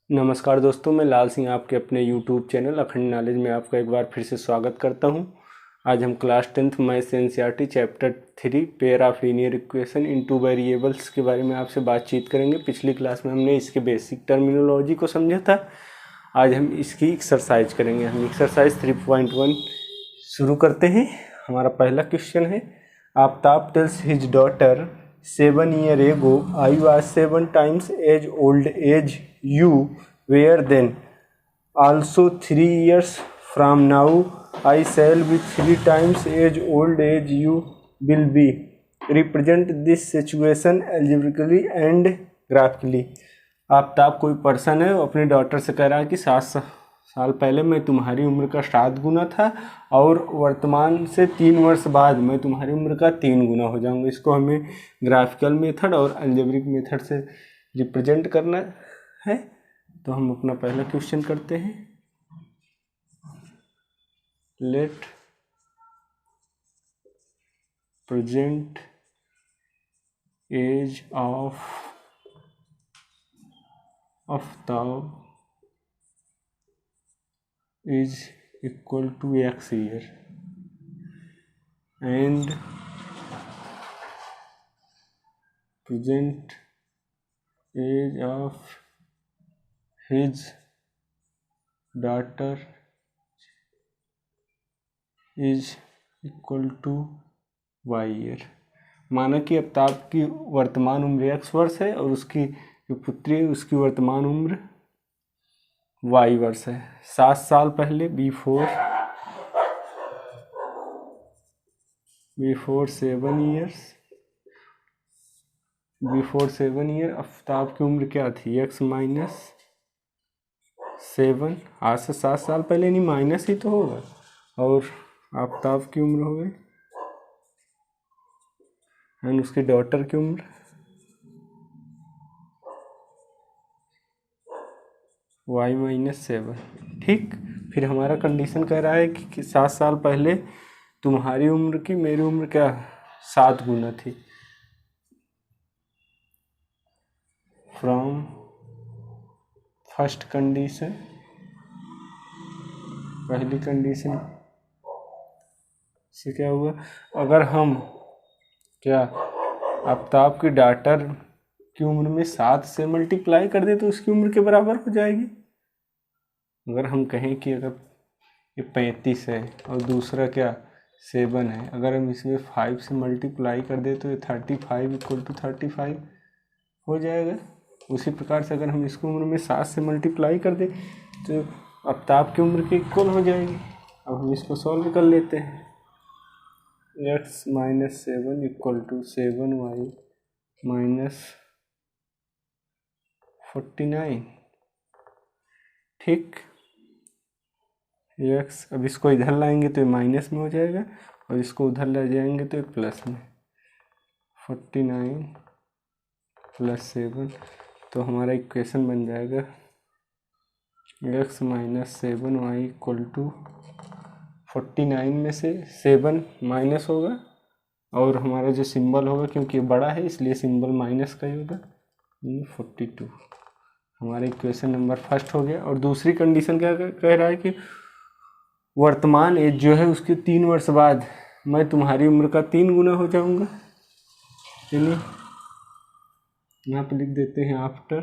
नमस्कार दोस्तों, मैं लाल सिंह आपके अपने यूट्यूब चैनल अखंड नॉलेज में आपका एक बार फिर से स्वागत करता हूं। आज हम class 10th maths NCERT chapter 3 pair of linear equation in two variables के बारे में आपसे बातचीत करेंगे। पिछली क्लास में हमने इसके बेसिक टर्मिनोलॉजी को समझा था। आज हम इसकी एक्सरसाइज करेंगे। हम एक्सरसाइज 3.1 शुरू करते हैं। हमारा पहला क्वेश्चन है, Aftab tales his daughter 7 years ago I was 7 times as old as you were then. Also 3 years from now I shall be 3 times as old as you will be. Represent this situation algebraically and graphically. Aftab कोई person है, वो अपनी daughter से कह रहा है कि 7 साल पहले मैं तुम्हारी उम्र का 7 गुना था और वर्तमान से 3 वर्ष बाद मैं तुम्हारी उम्र का 3 गुना हो जाऊंगा। इसको हमें ग्राफिकल मेथड और अलजेब्रिक मेथड से रिप्रेजेंट करना है। तो हम अपना पहला क्वेश्चन करते हैं। Let present age of Aftab is equal to x year and present age of his daughter is equal to y year। माना कि आफ्ताब की वर्तमान उम्र x वर्ष है और उसकी जो पुत्री है उसकी वर्तमान उम्र y वर्ष है। 7 साल पहले बिफोर 7 ईयर आफ्ताब की उम्र क्या थी? x minus 7। आज से 7 साल पहले नहीं, माइनस ही तो होगा। और आफ्ताब की उम्र हो गई एंड उसकी डॉटर की उम्र y माइनस 7। ठीक, फिर हमारा कंडीशन कह रहा है कि 7 साल पहले तुम्हारी उम्र की मेरी उम्र क्या 7 गुना थी। फ्रॉम फर्स्ट कंडीशन, पहली कंडीशन से क्या हुआ, अगर हम क्या आफ्ताब की डॉटर की उम्र में 7 से मल्टीप्लाई कर दे तो उसकी उम्र के बराबर हो जाएगी। अगर हम कहें कि अगर ये 35 है और दूसरा क्या 7 है, अगर हम इसमें 5 से मल्टीप्लाई कर दे तो ये 35 इक्वल टू 35 हो जाएगा। उसी प्रकार से अगर हम इसको उम्र में 7 से मल्टीप्लाई कर दें तो आफ्ताब की उम्र के इक्वल हो जाएगी। अब हम इसको सॉल्व कर लेते हैं। x minus 7 equal to 7y minus 49। ठीक, x अब इसको इधर लाएंगे तो ये माइनस में हो जाएगा और इसको उधर ले जाएंगे तो ये प्लस में। 49 प्लस 7, तो हमारा इक्वेशन बन जाएगा x minus 7y equal to 49 में से 7 माइनस होगा और हमारा जो सिंबल होगा, क्योंकि ये बड़ा है इसलिए सिंबल माइनस का ही होगा, 42। हमारा इक्वेशन नंबर फर्स्ट हो गया। और दूसरी कंडीशन क्या कह रहा है कि वर्तमान एज जो है उसके 3 वर्ष बाद मैं तुम्हारी उम्र का 3 गुना हो जाऊंगा। यानी यहाँ पे लिख देते हैं आफ्टर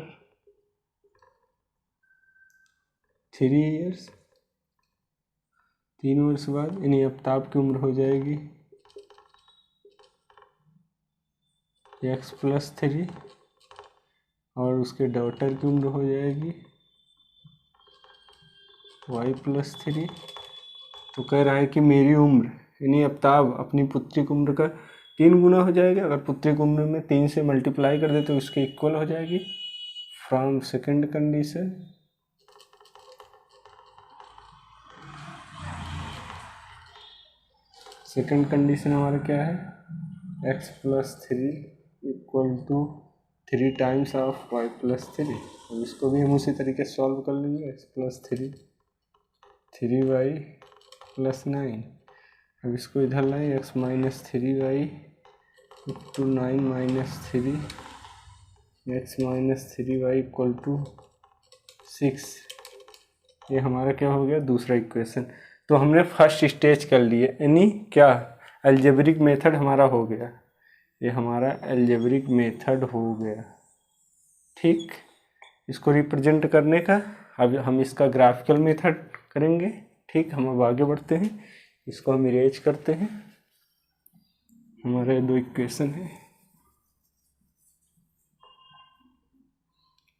3 years, 3 वर्ष बाद, यानी आफ्ताब की उम्र हो जाएगी x प्लस 3 और उसके डॉटर की उम्र हो जाएगी y प्लस 3। तो कह रहा है कि मेरी उम्र यानी आफ्ताब अपनी पुत्री की उम्र का 3 गुना हो जाएगा। अगर पुत्री की उम्र में 3 से मल्टीप्लाई कर दे तो इसके इक्वल हो जाएगी। From second condition, second condition हमारा क्या है, x plus 3 equal to 3 times of y plus 3। अब इसको भी हम उसी तरीके से सॉल्व कर लेंगे। x plus 3 3y plus 9। अब इसको इधर लाएं, x minus 3y to 9 minus 3, x minus 3y equal to 6, ये हमारा क्या हो गया, दूसरा इक्वेशन। तो हमने फर्स्ट स्टेज कर लिए, यानी क्या, अलजेब्रिक मेथड हमारा हो गया, ये हमारा अलजेब्रिक मेथड हो गया। ठीक, इसको रिप्रेजेंट करने का अब हम इसका ग्राफिकल मेथड करेंगे। ठीक, हम अब आगे बढ़ते हैं, इसको हम इरेज करते हैं। हमारे दो इक्वेशन है,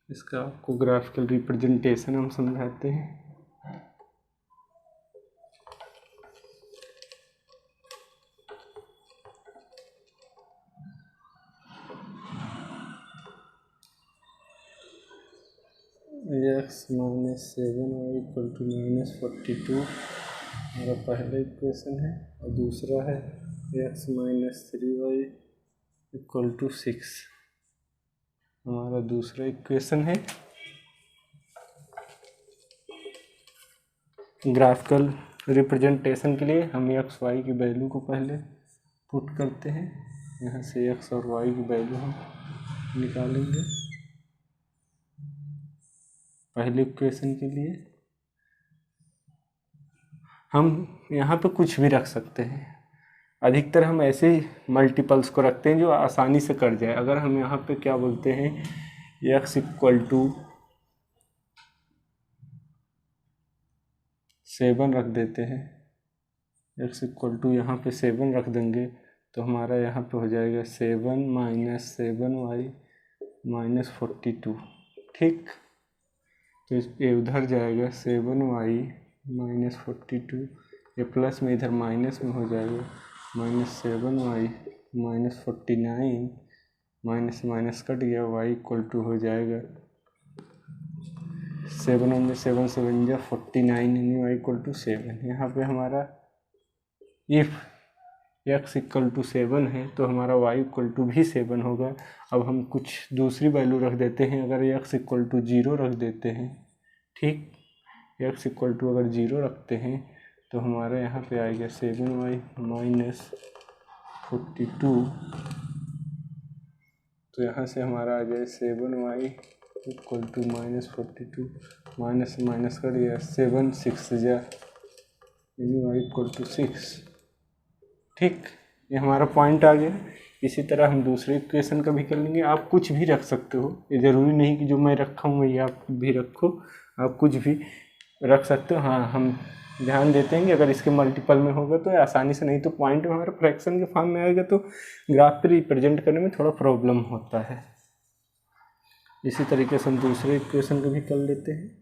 इसका आपको ग्राफिकल रिप्रेजेंटेशन हम समझाते हैं। x minus 7y equal to -42 हमारा पहला इक्वेशन है, और दूसरा है x minus 3y equal to 6 हमारा दूसरा इक्वेशन है। ग्राफिकल रिप्रेजेंटेशन के लिए हम एक्स वाई की वैल्यू को पहले पुट करते हैं, यहाँ से एक्स और वाई की वैल्यू हम निकालेंगे पहले इक्वेशन के लिए। हम यहाँ पे कुछ भी रख सकते हैं, अधिकतर हम ऐसे मल्टीपल्स को रखते हैं जो आसानी से कट जाए। अगर हम यहाँ पे क्या बोलते हैं, x इक्वल टू 7 रख देते हैं, x इक्वल टू यहाँ पे 7 रख देंगे, तो हमारा यहाँ पे हो जाएगा 7 माइनस 7y माइनस 42। ठीक, तो ये उधर जाएगा 7y माइनस 42, ये प्लस में इधर माइनस में हो जाएगा -7y minus 49, minus minus cut गया, y इक्वल टू हो जाएगा 7 में 7 7 जा 49, यानी y इक्वल टू 7। यहाँ पे हमारा इफ़ x इक्वल टू 7 है तो हमारा y इक्वल टू भी 7 होगा। अब हम कुछ दूसरी वैल्यू रख देते हैं, अगर x इक्वल टू 0 रख देते हैं, ठीक, x इक्वल टू अगर 0 रखते हैं तो हमारे यहाँ पे आएगा 7y माइनस 42, तो यहाँ से हमारा आ जाए 7y equal to -42, minus minus कर दिया 7 6 जा, यानी y इक्वल टू 6। ठीक, ये हमारा पॉइंट आ गया। इसी तरह हम दूसरे इक्वेशन का भी कर लेंगे। आप कुछ भी रख सकते हो, ये ज़रूरी नहीं कि जो मैं रखा हूँ वही आप भी रखो, आप कुछ भी रख सकते हो। हाँ, हम ध्यान देते हैं कि अगर इसके मल्टीपल में होगा तो आसानी से, नहीं तो पॉइंट में हमारा फ्रैक्शन के फॉर्म में आएगा तो ग्राफ पे रिप्रेजेंट करने में थोड़ा प्रॉब्लम होता है। इसी तरीके से हम दूसरे इक्वेशन को भी कर लेते हैं।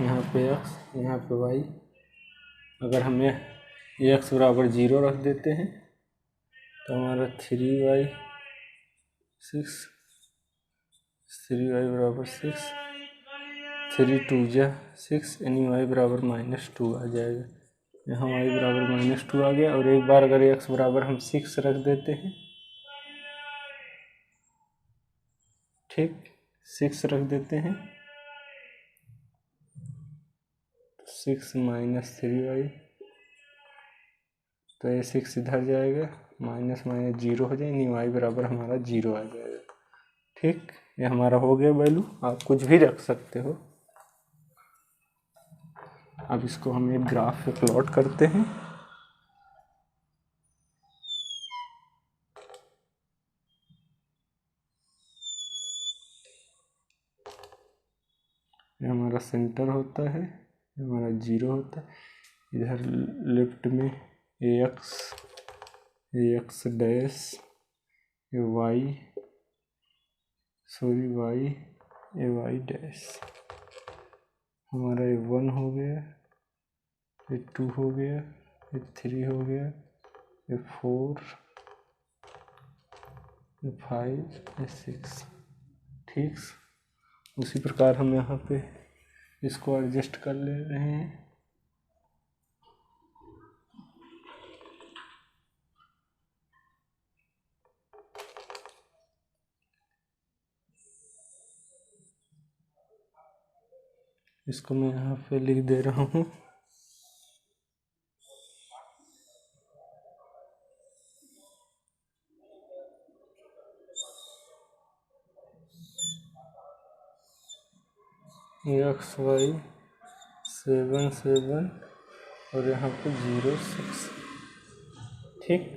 यहाँ पे x, यहाँ पे y, अगर हमें x बराबर 0 रख देते हैं तो हमारा 3y 6, 3y बराबर 6, 3 2 जा 6, यानी y बराबर -2 आ जाएगा। यहाँ y बराबर -2 आ गया। और एक बार अगर x बराबर हम 6 रख देते हैं, ठीक, 6 रख देते हैं, 6 माइनस 3y, तो ये 6 इधर जाएगा, माइनस माइनस 0 हो जाए, यानी y बराबर हमारा 0 आ जाएगा। ठीक, ये हमारा हो गया वैल्यू। आप कुछ भी रख सकते हो। अब इसको हम एक ग्राफ पे प्लॉट करते हैं। ये हमारा सेंटर होता है, ये हमारा 0 होता है। इधर लेफ्ट में ax डैश, ये y, सॉरी y डैश, हमारा ये 1 हो गया, ये 2 हो गया, ये 3 हो गया, ये 4, ये 5, ये 6। ठीक, उसी प्रकार हम यहाँ पे इसको एडजस्ट कर ले रहे हैं। इसको मैं यहाँ पे लिख दे रहा हूँ, एक्स वाई 7 7 और यहाँ पे 0 6। ठीक,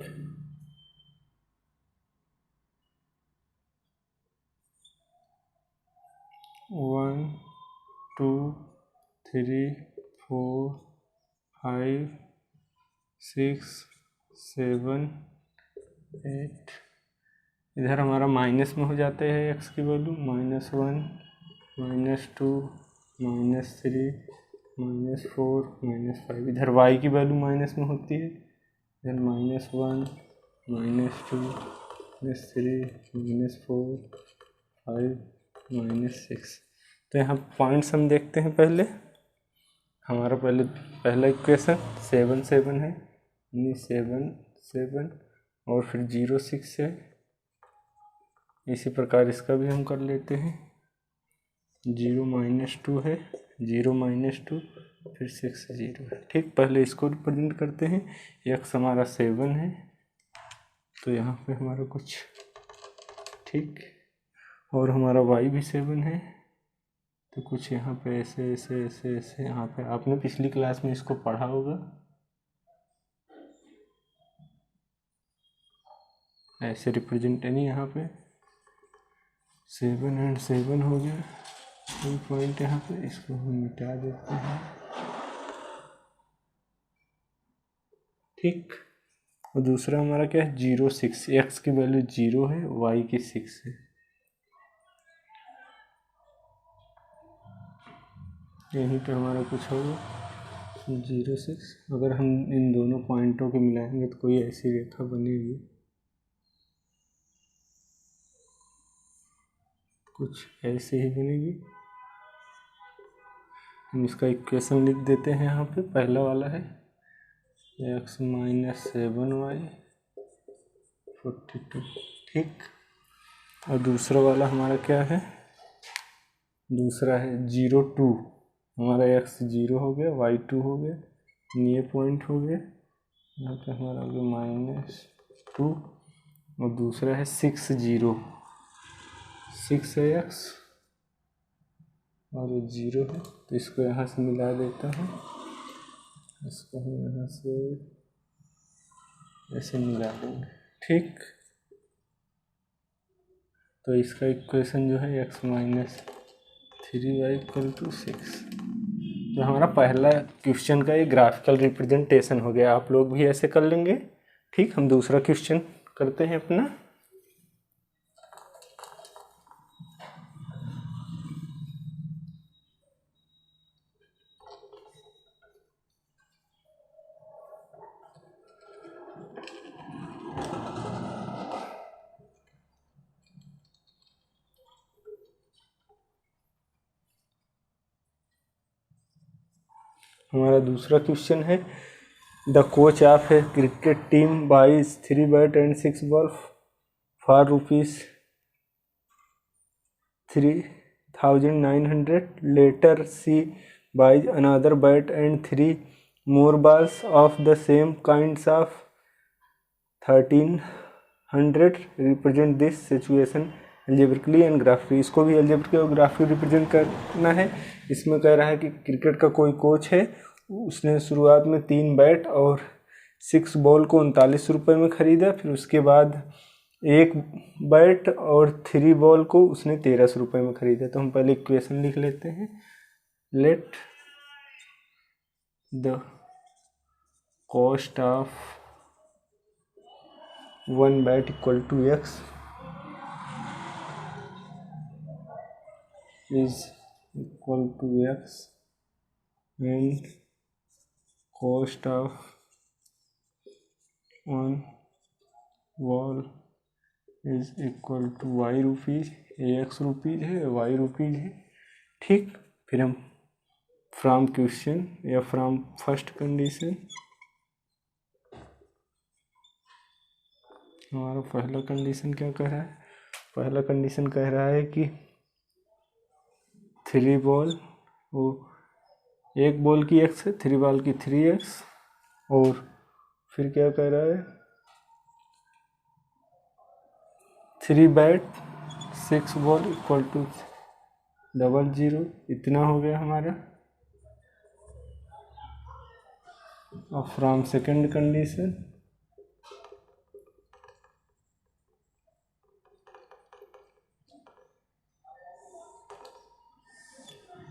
1 2 3 4 5 6 7 8। इधर हमारा माइनस में हो जाते हैं एक्स की वैल्यू, -1 -2 -3 -4 -5। इधर वाई की वैल्यू माइनस में होती है, इधर -1 -2 -3 -4 5 -6। तो यहाँ पॉइंट्स हम देखते हैं। पहले हमारा पहला इक्वेशन 7 7 है, यानी 7 7 और फिर 0 6 है। इसी प्रकार इसका भी हम कर लेते हैं। 0 -2 है, 0 -2 फिर 6 0 है। ठीक, पहले इसको रिप्रेजेंट करते हैं। एक्स हमारा 7 है, तो यहाँ पे हमारा कुछ ठीक, और हमारा वाई भी 7 है, तो कुछ यहाँ पे ऐसे ऐसे ऐसे ऐसे। यहाँ पे आपने पिछली क्लास में इसको पढ़ा होगा, ऐसे रिप्रेजेंट, यानी यहाँ पे 7 और 7 हो गया। कोई पॉइंट यहाँ पे, इसको हम मिटा देते हैं। ठीक, और दूसरा हमारा क्या है, 0 6। एक्स की वैल्यू 0 है, वाई की 6 है। यहीं पे हमारा कुछ होगा 0 6। अगर हम इन दोनों पॉइंटों को मिलाएंगे तो कोई ऐसी रेखा बनेगी, कुछ ऐसे ही बनेगी। हम इसका इक्वेशन लिख देते हैं। यहाँ पे पहला वाला है x - 7y 42। ठीक, और दूसरा वाला हमारा क्या है, दूसरा है 0 2। हमारा x 0 हो गया, y 2 हो गया, ये पॉइंट हो गया। यहाँ पे हमारा हो गया -2, और दूसरा है 6 0। 6 है x और 0 है, तो इसको यहाँ से मिला देता हूँ। इसको हम यहाँ से ऐसे मिला देंगे। ठीक, तो इसका इक्वेशन जो है x - 3y = 6। तो हमारा पहला क्वेश्चन का ये ग्राफिकल रिप्रेजेंटेशन हो गया। आप लोग भी ऐसे कर लेंगे। ठीक, हम दूसरा क्वेश्चन करते हैं अपना। हमारा दूसरा क्वेश्चन है, the coach of a cricket team buys 3 bat and 6 ball for ₹3,900। Later she buys another bat and 3 more balls of the same kinds of 1300। represent this situation algebraically and graphically। इसको भी algebraic और graphically represent करना है। इसमें कह रहा है कि क्रिकेट का कोई कोच है, उसने शुरुआत में 3 बैट और 6 बॉल को 39 रुपये में ख़रीदा। फिर उसके बाद 1 बैट और 3 बॉल को उसने 1300 रुपये में ख़रीदा। तो हम पहले इक्वेशन लिख लेते हैं। Late the cost of 1 bat = x is equal to x and cost of 1 ball is equal to y rupees. ax rupees है, y रुपीज़ है। ठीक, फिर हम फ्रॉम क्वेश्चन या फ्रॉम फर्स्ट कंडीशन, हमारा पहला कंडीशन क्या कह रहा है, पहला कंडीशन कह रहा है कि 3 बॉल, वो 1 बॉल की x है, 3 बॉल की 3x, और फिर क्या कह रहा है 3 बैट 6 बॉल = 00 इतना हो गया हमारा। और from second condition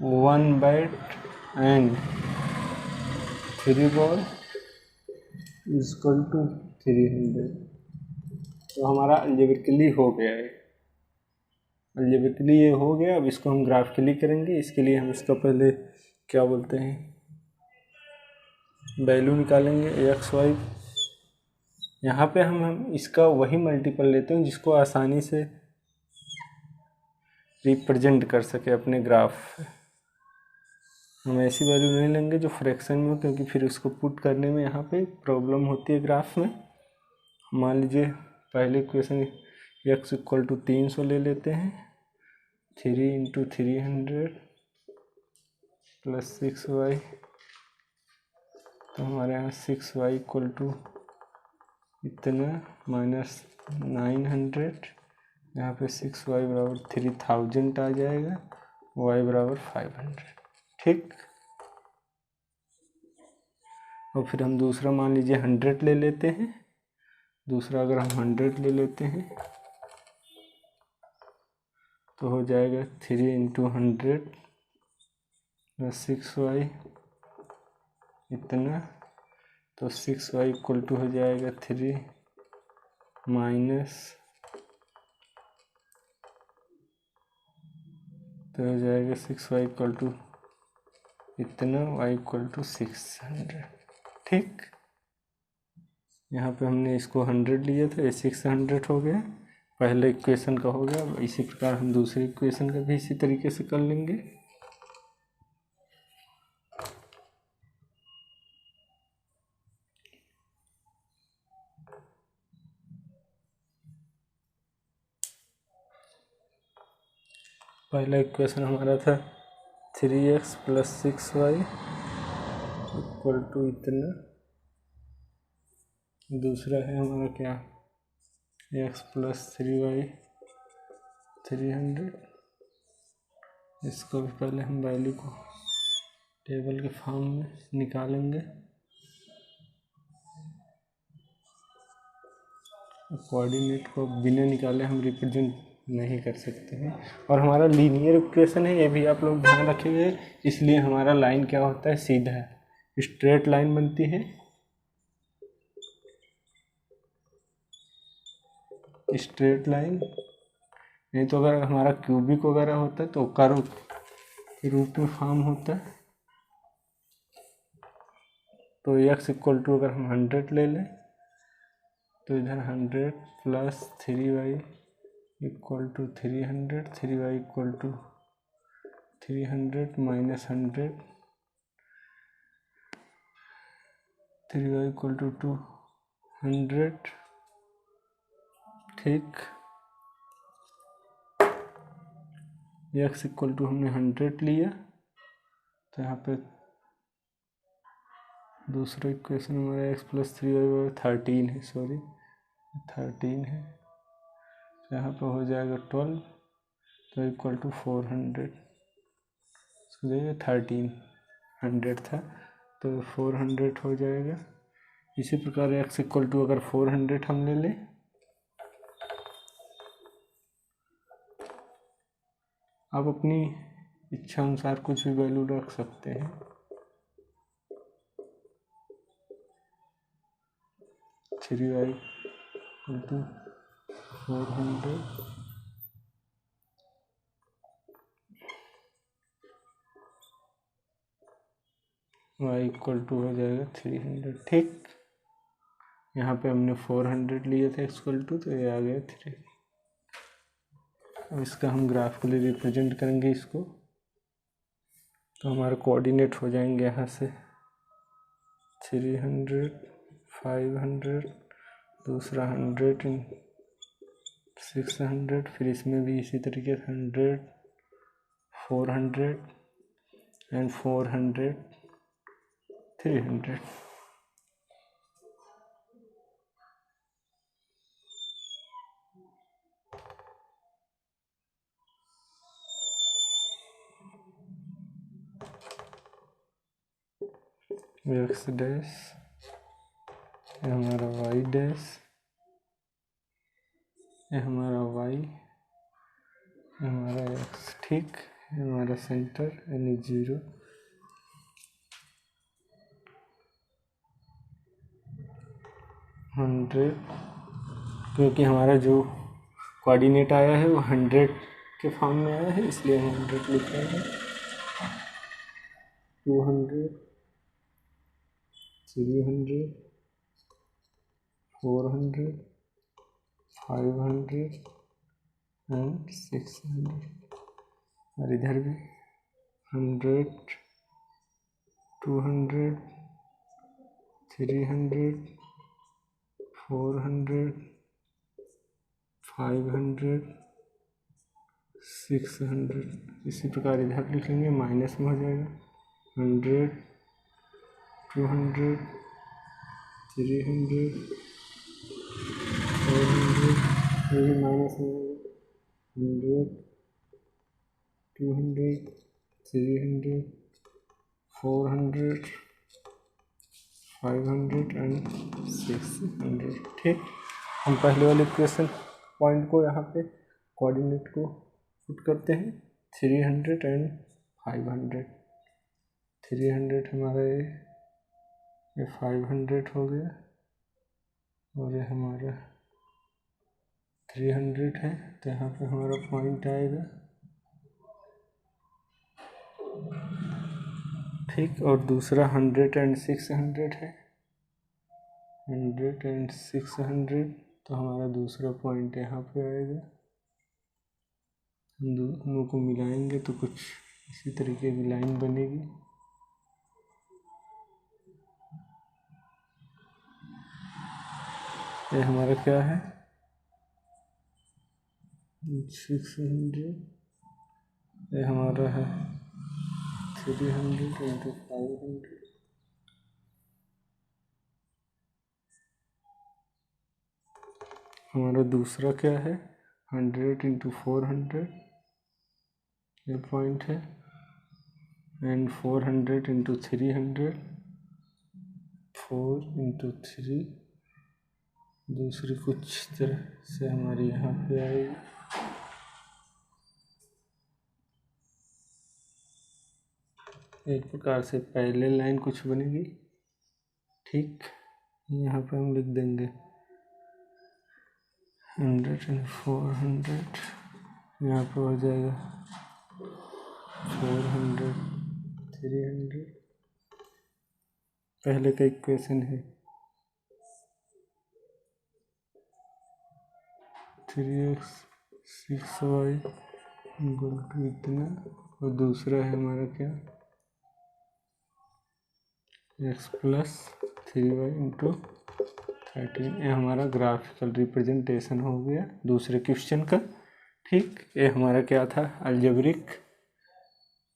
1 bat and 3 ball equal to 300। तो हमारा अलजेब्रिकली हो गया है। अलजेब्रिकली ये हो गया। अब इसको हम ग्राफिकली करेंगे। इसके लिए हम इसका पहले क्या बोलते हैं, वैल्यू निकालेंगे एक्स वाई। यहाँ पे हम इसका वही मल्टीपल लेते हैं जिसको आसानी से रिप्रेजेंट कर सके अपने ग्राफ। हम ऐसी वैल्यू नहीं लेंगे जो फ्रैक्शन में हो, क्योंकि फिर उसको पुट करने में यहाँ पे प्रॉब्लम होती है ग्राफ में। मान लीजिए पहले इक्वेशन x इक्वल टू 300 ले लेते हैं। 3 इंटू 300 प्लस 6y, तो हमारे यहाँ 6y इक्वल टू इतना माइनस 900। यहाँ पे 6y बराबर 3000 आ जाएगा, y बराबर 500। ठीक। और फिर हम दूसरा मान लीजिए 100 ले लेते हैं। दूसरा अगर हम 100 ले लेते हैं तो हो जाएगा 3 इंटू 100 प्लस 6y इतना। तो 6y इक्वल टू हो जाएगा 3 माइनस, तो हो जाएगा 6y इक्वल टू इतना, y इक्वल टू 600। ठीक। यहाँ पे हमने इसको 100 लिया था, ये 600 हो गया। पहले इक्वेशन का हो गया। इसी प्रकार हम दूसरी इक्वेशन का भी इसी तरीके से कर लेंगे। पहला इक्वेशन हमारा था 3x plus 6y equal to इतना। दूसरा है हमारा क्या, x प्लस 3y 300। इसको भी पहले हम वैल्यू को टेबल के फॉर्म में निकालेंगे। कोऑर्डिनेट को बिना निकाले हम रिप्रेजेंट नहीं कर सकते हैं। और हमारा लीनियर इक्वेशन है, ये भी आप लोग ध्यान रखेंगे। इसलिए हमारा लाइन क्या होता है, सीधा है, स्ट्रेट लाइन बनती है। स्ट्रेट लाइन नहीं तो अगर हमारा क्यूबिक वगैरह होता है तो कर्व के रूप में फॉर्म होता है। तो x इक्वल टू अगर हम 100 ले लें तो इधर 100 plus 3y equal to 300, 3y equal to 300 minus 100, 3y equal to 200। ठीक। x इक्वल टू हमने 100 लिया, तो यहाँ पे दूसरा इक्वेशन हमारा x प्लस 3y 13 है, सॉरी 13 है। तो यहाँ पे हो जाएगा 12, तो इक्वल टू 400। इसको देखिए 1300 था तो 400 हो जाएगा। इसी प्रकार x इक्वल टू अगर 400 हम ले लें, आप अपनी इच्छा अनुसार कुछ भी वैल्यू रख सकते हैं। Three y equal to 400, y equal to हो जाएगा 300। ठीक। यहाँ पे हमने 400 लिए थे इक्वल टू, तो ये आ गया 3। अब इसका हम ग्राफिकली रिप्रेजेंट करेंगे इसको। तो हमारे कोऑर्डिनेट हो जाएंगे यहाँ से 300 500, दूसरा 100 600, फिर इसमें भी इसी तरीके से 100 400 एंड 400 300। एक्स डैश, ये हमारा वाई डैश, ये हमारा वाई, ये हमारा एक्स। ठीक, ये हमारा सेंटर यानी 0, 100, क्योंकि हमारा जो कोऑर्डिनेट आया है वो 100 के फॉर्म में आया है, इसलिए हम 100 लिख रहे हैं। 200, 300, 400, 500 एंड 600। और इधर भी 100, 200, 300, 400, 500, 600। इसी प्रकार इधर लिखेंगे, माइनस में हो जाएगा 100, 200, 300, 400, ये भी माइनस में होगा 100, 200, 300, 400, 500 एंड 600। ठीक, हम पहले वाले इक्वेशन पॉइंट को यहाँ पे कोऑर्डिनेट को पुट करते हैं। 300 एंड 500, 300 हमारा ये 500 हो गया, और ये हमारा 300 है, तो यहाँ पे हमारा पॉइंट आएगा। ठीक, और दूसरा 100 एंड 600 है, 100 एंड 600, तो हमारा दूसरा पॉइंट यहाँ पे आएगा। हम दोनों को मिलाएंगे तो कुछ इसी तरीके की लाइन बनेगी। ये हमारा क्या है, 600, ये हमारा है 300 इंटू 500, हमारा दूसरा क्या है 100 इंटू 400, ये पॉइंट है, एंड 400 इंटू 300, 4 इंटू 3, दूसरी कुछ तरह से हमारी यहाँ पे आएगी। एक प्रकार से पैरेलल लाइन कुछ बनेगी। ठीक, यहाँ पे हम लिख देंगे 100 एंड 400, यहाँ पे हो जाएगा 400, 300, पहले का इक्वेशन है 3x 6y इक्वल टू इतना, और दूसरा है हमारा क्या x प्लस 3y इंटू 13। ये हमारा ग्राफिकल रिप्रेजेंटेशन हो गया दूसरे क्वेश्चन का। ठीक, ये हमारा क्या था अलजेब्रिक।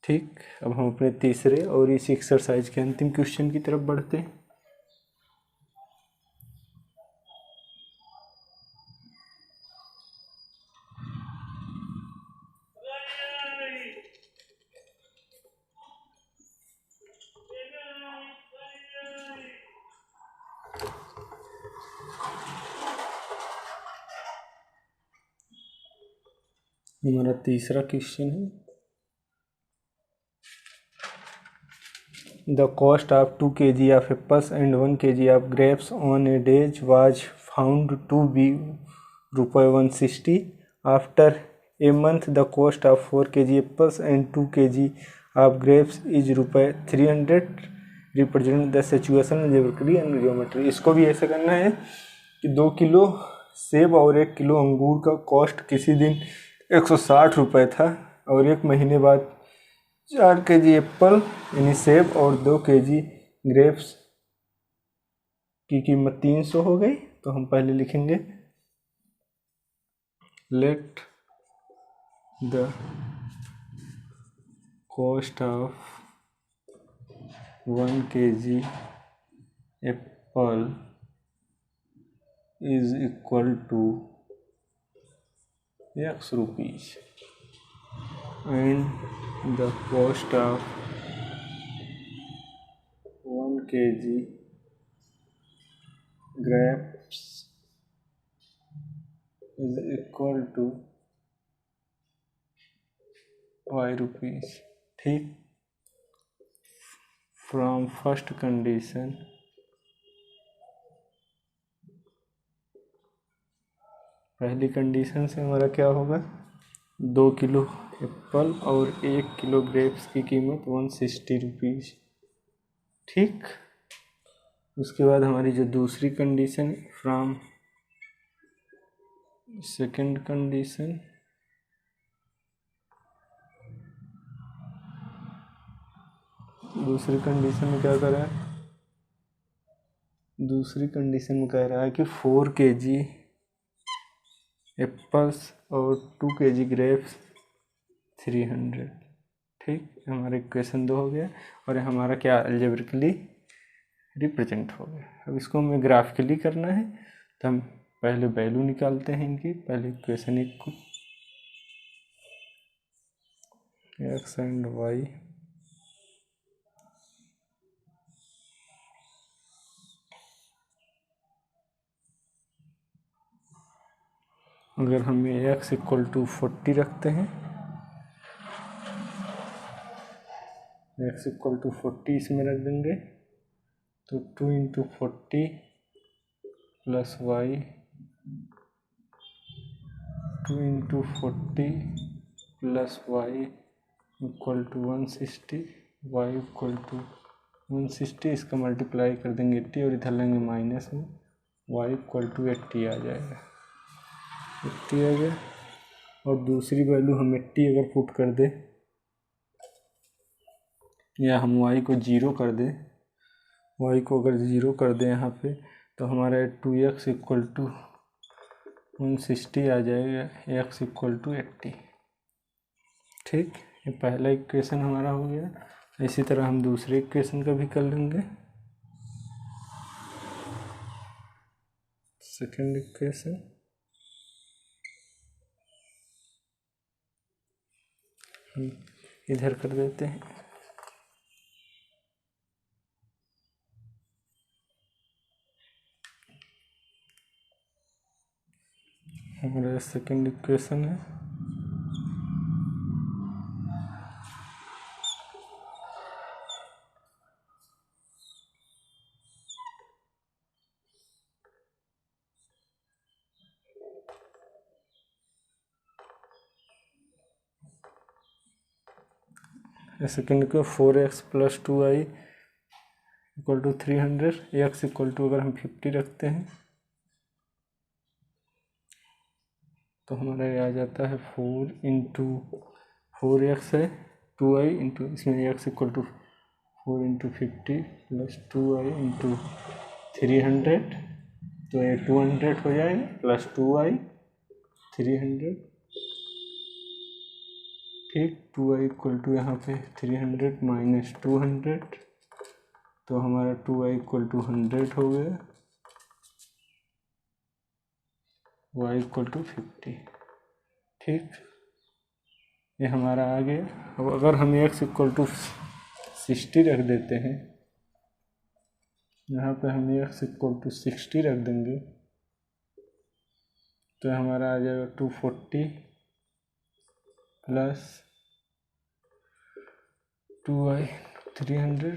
ठीक, अब हम अपने तीसरे और इस एक्सरसाइज के अंतिम क्वेश्चन की तरफ बढ़ते हैं। हमारा तीसरा क्वेश्चन है, the cost of 2 kg of apples and 1 kg of grapes on a day was found to be ₹160. After a month, the cost of 4 kg apples and 2 kg of grapes is ₹300. Represent the situation algebraically and geometry। इसको भी ऐसे करना है कि 2 kilo सेब और 1 kilo अंगूर का कॉस्ट किसी दिन 160 रुपये था, और 1 महीने बाद 4 kg एप्पल यानी सेब और 2 kg ग्रेप्स की कीमत 300 हो गई। तो हम पहले लिखेंगे let the cost of 1 kg apple is equal to X rupees and the cost of 1 kg grapes is equal to y rupees। ठीक, फ्रॉम फर्स्ट कंडीशन पहली कंडीशन से हमारा क्या होगा, 2 किलो एप्पल और 1 किलो ग्रेप्स की कीमत 160 रुपीज़। ठीक, उसके बाद हमारी जो दूसरी कंडीशन है, फ्रॉम सेकंड कंडीशन दूसरी कंडीशन में क्या कर रहा है, दूसरी कंडीशन में कह रहा है कि 4 kg एप्पल्स और 2 kg ग्रेप्स 300। ठीक, हमारा इक्वेशन 2 हो गया और हमारा क्या अलजेब्रिकली रिप्रेजेंट हो गया। अब इसको हमें ग्राफिकली करना है, तो हम पहले वैल्यू निकालते हैं इनकी। पहले इक्वेशन 1 को एक्स एंड वाई अगर हम x इक्वल टू 40 रखते हैं, x इक्वल टू 40 इसमें रख देंगे, तो 2 into 40 plus y, 2 into 40 plus y equal to 160, y equal to 160, इसका मल्टीप्लाई कर देंगे 80 और इधर लेंगे माइनस में, वाई इक्वल टू 80 आ जाएगा, 80 आ गया। और दूसरी वैल्यू हम 80 अगर पुट कर दे या हम y को 0 कर दें, y को अगर 0 कर दें यहाँ पे, तो हमारा 2x इक्वल टू 160 आ जाएगा, x इक्वल टू 80। ठीक, ये पहला इक्वेशन हमारा हो गया। इसी तरह हम दूसरे इक्वेशन का भी कर लेंगे। सेकेंड इक्वेशन हम इधर कर देते हैं, हमारा सेकेंड इक्वेशन है सेकेंड को 4x plus 2y equal to 300, x equal to अगर हम 50 रखते हैं तो हमारा ये आ जाता है 4 इंटू 4x है 2y इंटू, इसमें x equal to 4 into 50 plus 2y into 300, तो ये 200 हो जाएगा प्लस 2y 300। ठीक, 2y इक्वल टू यहाँ पे 300 माइनस 200, तो हमारा 2y इक्वल टू 100 हो गया, y इक्वल टू 50। ठीक, ये हमारा आ गया। अब अगर हम x इक्वल टू 60 रख देते हैं, यहाँ पे हम x इक्वल टू 60 रख देंगे, तो हमारा आ जाएगा 240 प्लस 2y 300,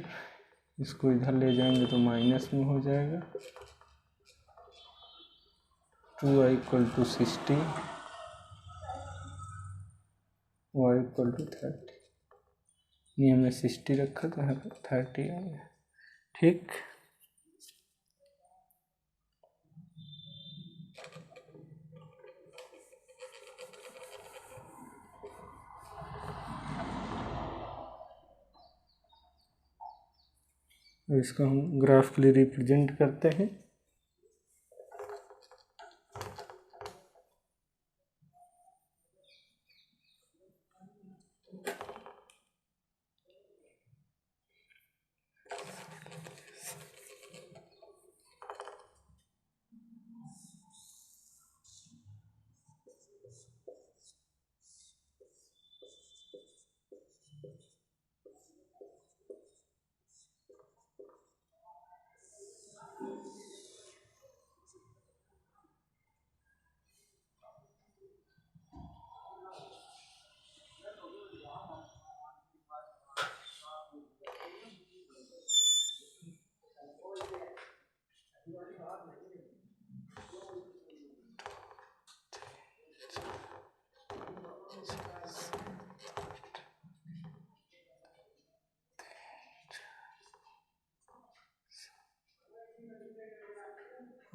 इसको इधर ले जाएंगे तो माइनस में हो जाएगा, 2y equal to 60, y equal to 30। ये हमने 60 रखा तो यहाँ पर 30 आ गया। ठीक, इसको हम ग्राफिकली रिप्रेजेंट करते हैं।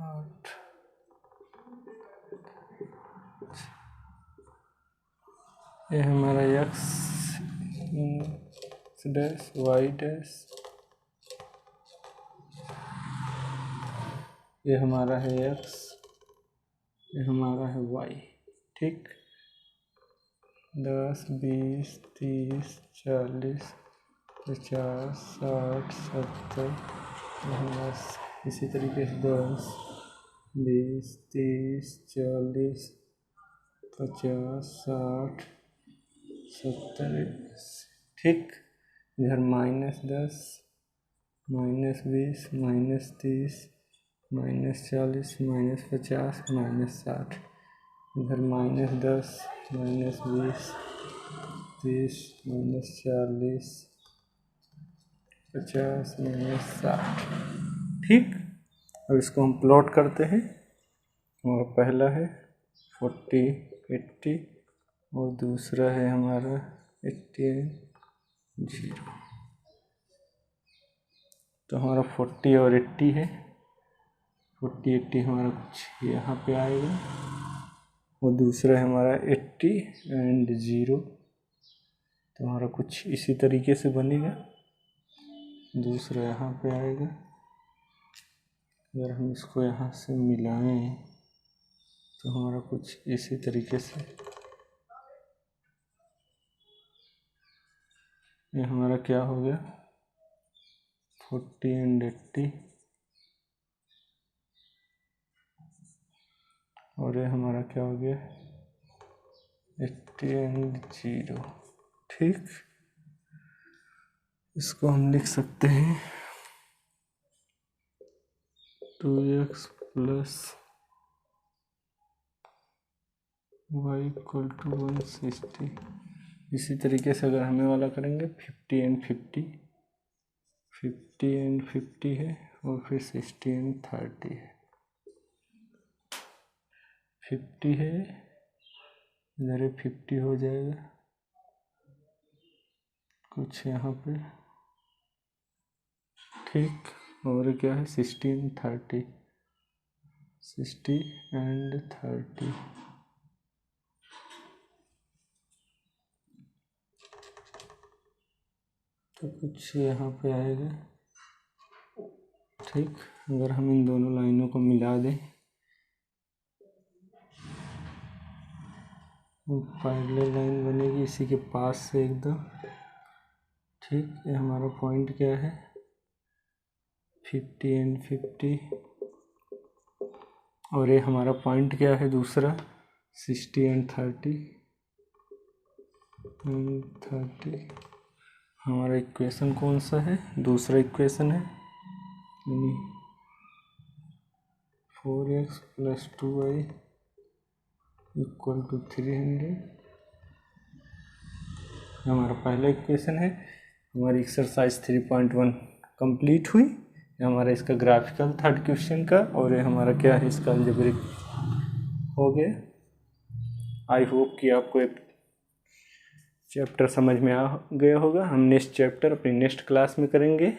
8 ये हमारा x डैश y डैश, ये हमारा है x, ये हमारा है y। ठीक, 10 20 30 40 50 60 70 इसी तरीके से 10 20 30 40 50 60 70। ठीक, इधर -10 -20 -30 -40 -50 -60, इधर -10 -20 30 -40 50 -60। ठीक, अब इसको हम प्लॉट करते हैं। हमारा पहला है 40 80 और दूसरा है हमारा 80 0। तो हमारा 40 और 80 है, 40 80 हमारा कुछ यहाँ पे आएगा और दूसरा है हमारा 80 एंड 0। तो हमारा कुछ इसी तरीके से बनेगा, दूसरा यहाँ पे आएगा। अगर हम इसको यहाँ से मिलाएं तो हमारा कुछ इसी तरीके से, ये हमारा क्या हो गया 40 एंड 80 और ये हमारा क्या हो गया 80 एंड 0। ठीक, इसको हम लिख सकते हैं 2x plus y equal to 160। इसी तरीके से अगर हमें वाला करेंगे 50 एंड 50, 50 एंड 50 है और फिर 60 एंड 30 है। 50 है, इधर 50 हो जाएगा कुछ यहाँ पे। ठीक, और क्या है 60 एंड 30, 60 एंड 30। तो कुछ यहाँ पे आएगा। ठीक, अगर हम इन दोनों लाइनों को मिला दें पैरेलल लाइन बनेगी इसी के पास से एकदम। ठीक, ये हमारा पॉइंट क्या है 50 एंड 50 और ये हमारा पॉइंट क्या है दूसरा 60 एंड 30 एंड 30। हमारा इक्वेशन कौन सा है, दूसरा इक्वेशन है यानी 4x plus 2y equal to 300। हमारा पहला इक्वेशन है। हमारी एक्सरसाइज 3.1 कंप्लीट हुई। ये हमारा इसका ग्राफिकल थर्ड क्वेश्चन का और ये हमारा क्या है इसका अलजेब्रिक हो गया। आई होप कि आपको एक चैप्टर समझ में आ गया होगा। हम नेक्स्ट चैप्टर अपनी नेक्स्ट क्लास में करेंगे।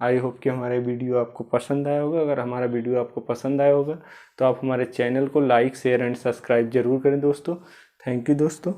आई होप कि हमारा वीडियो आपको पसंद आया होगा। अगर हमारा वीडियो आपको पसंद आया होगा तो आप हमारे चैनल को लाइक शेयर एंड सब्सक्राइब जरूर करें दोस्तों। थैंक यू दोस्तों।